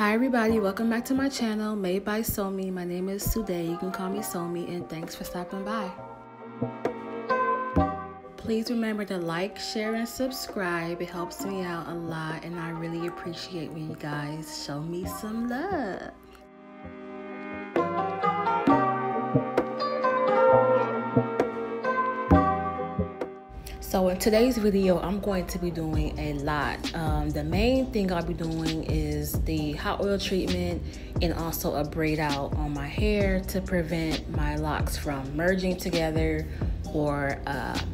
Hi everybody, welcome back to my channel, Made by SOMI. My name is Sude, you can call me SOMI, and thanks for stopping by. Please remember to like, share, and subscribe. It helps me out a lot, and I really appreciate when you guys show me some love. So in today's video, I'm going to be doing a lot. The main thing I'll be doing is the hot oil treatment and also a braid out on my hair to prevent my locks from merging together or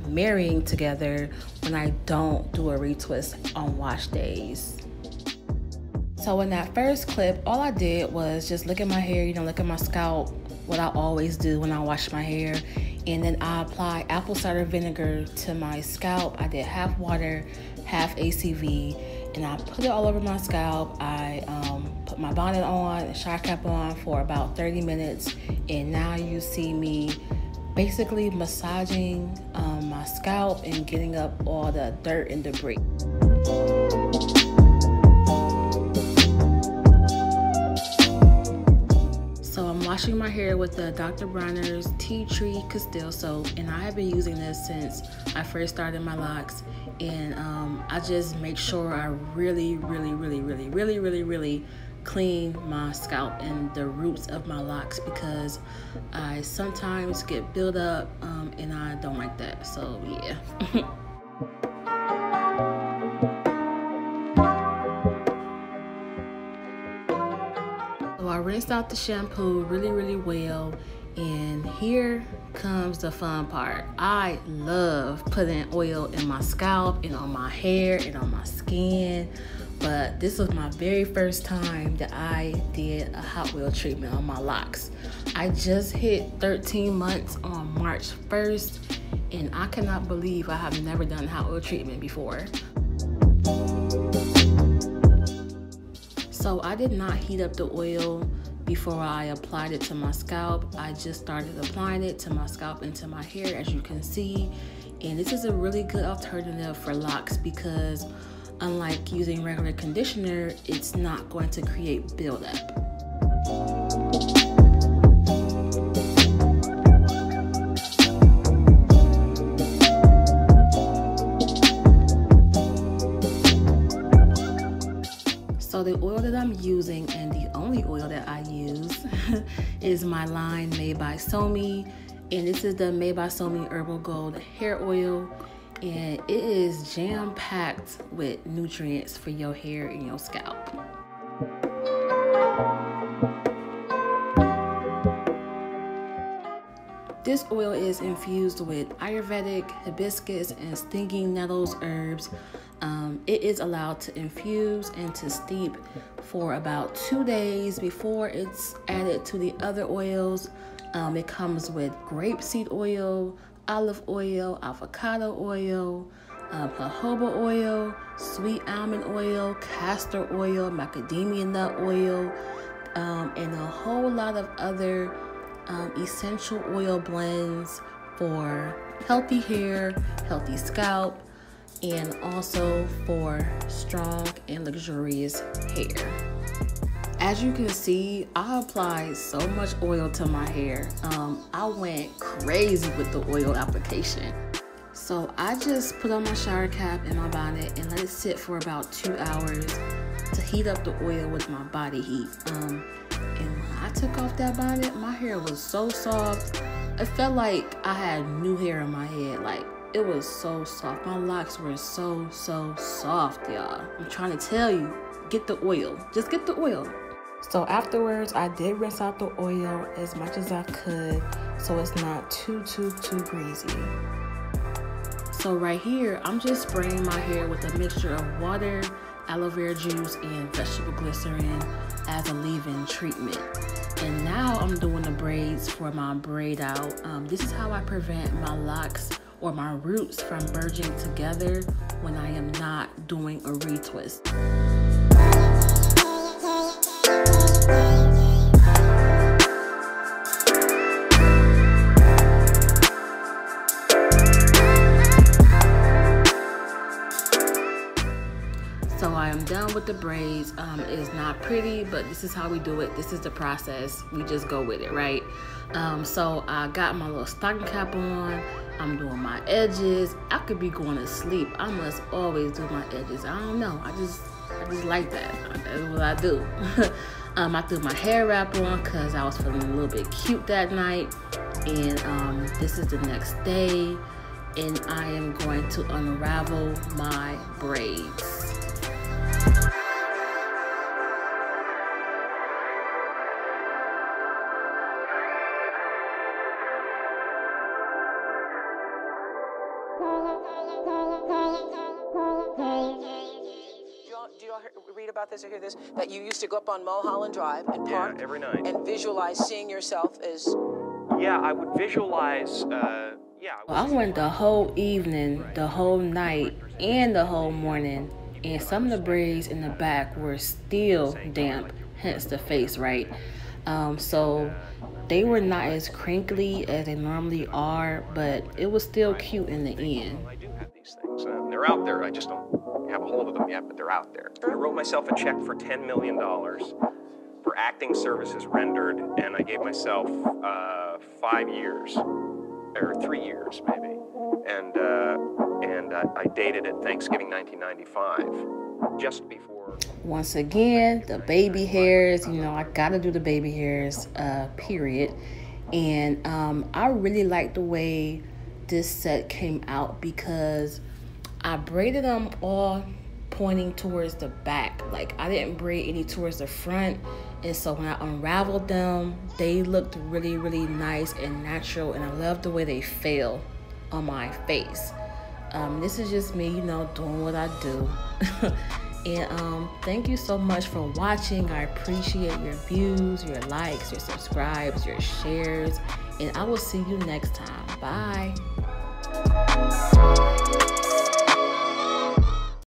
marrying together when I don't do a retwist on wash days. So in that first clip, all I did was just look at my hair, look at my scalp, what I always do when I wash my hair. And then I apply apple cider vinegar to my scalp. I did half water, half ACV, and I put it all over my scalp. I put my bonnet on, a shower cap on for about 30 minutes. And now you see me basically massaging my scalp and getting up all the dirt and debris. So I'm washing my hair with the Dr. Bronner's Tea Tree Castile soap, and I have been using this since I first started my locks. And I just make sure I really clean my scalp and the roots of my locks, because I sometimes get built up and I don't like that. So yeah. So I rinsed out the shampoo really well, and here comes the fun part. I love putting oil in my scalp and on my hair and on my skin, but this was my very first time that I did a hot oil treatment on my locks. I just hit 13 months on March 1st, and I cannot believe I have never done hot oil treatment before. So I did not heat up the oil before I applied it to my scalp. I just started applying it to my scalp and to my hair, as you can see. And this is a really good alternative for locks because unlike using regular conditioner, it's not going to create buildup. So the oil that I'm using, and the only oil that I use, is my line Made by SOMI, and this is the Made by SOMI Herbal Gold hair oil, and it is jam-packed with nutrients for your hair and your scalp. This oil is infused with Ayurvedic, hibiscus, and stinging nettles herbs. It is allowed to infuse and to steep for about 2 days before it's added to the other oils. It comes with grapeseed oil, olive oil, avocado oil, jojoba oil, sweet almond oil, castor oil, macadamia nut oil, and a whole lot of other essential oil blends for healthy hair, healthy scalp, and also for strong and luxurious hair. As you can see, I applied so much oil to my hair. I went crazy with the oil application. So I just put on my shower cap and my bonnet and let it sit for about 2 hours to heat up the oil with my body heat. And when I took off that bonnet, my hair was so soft. It felt like I had new hair in my head. Like, it was so soft. My locks were so soft, y'all. I'm trying to tell you, get the oil. Just get the oil. So afterwards, I did rinse out the oil as much as I could so it's not too greasy. So right here, I'm just spraying my hair with a mixture of water, aloe vera juice, and vegetable glycerin as a leave-in treatment. And now I'm doing the braids for my braid out. This is how I prevent my locks or my roots from merging together when I am not doing a retwist. So I am done with the braids. It's not pretty, but this is how we do it. This is the process. We just go with it, right? So I got my little stocking cap on. I'm doing my edges. I could be going to sleep. I must always do my edges. I don't know. I just like that. That's what I do. I threw my hair wrap on because I was feeling a little bit cute that night. And this is the next day. And I am going to unravel my braids. Do you all read about this or hear this? That you used to go up on Mulholland Drive and park every night and visualize seeing yourself as... Yeah, I would visualize, I went the whole evening, the whole night, and the whole morning, and some of the braids in the back were still damp, hence the face, right? So they were not as crinkly as they normally are, but it was still cute in the end. I do have these things. They're out there. I just don't have a hold of them yet, but they're out there. I wrote myself a check for $10 million for acting services rendered, and I gave myself 5 years, or 3 years maybe, and I dated it Thanksgiving 1995, just before. Once again, the baby hairs, you know, I gotta do the baby hairs, period. And I really like the way this set came out because I braided them all pointing towards the back. Like, I didn't braid any towards the front. And so when I unraveled them, they looked really, really nice and natural. And I love the way they feel on my face. This is just me, you know, doing what I do. And thank you so much for watching. I appreciate your views, your likes, your subscribes, your shares. And I will see you next time. Bye.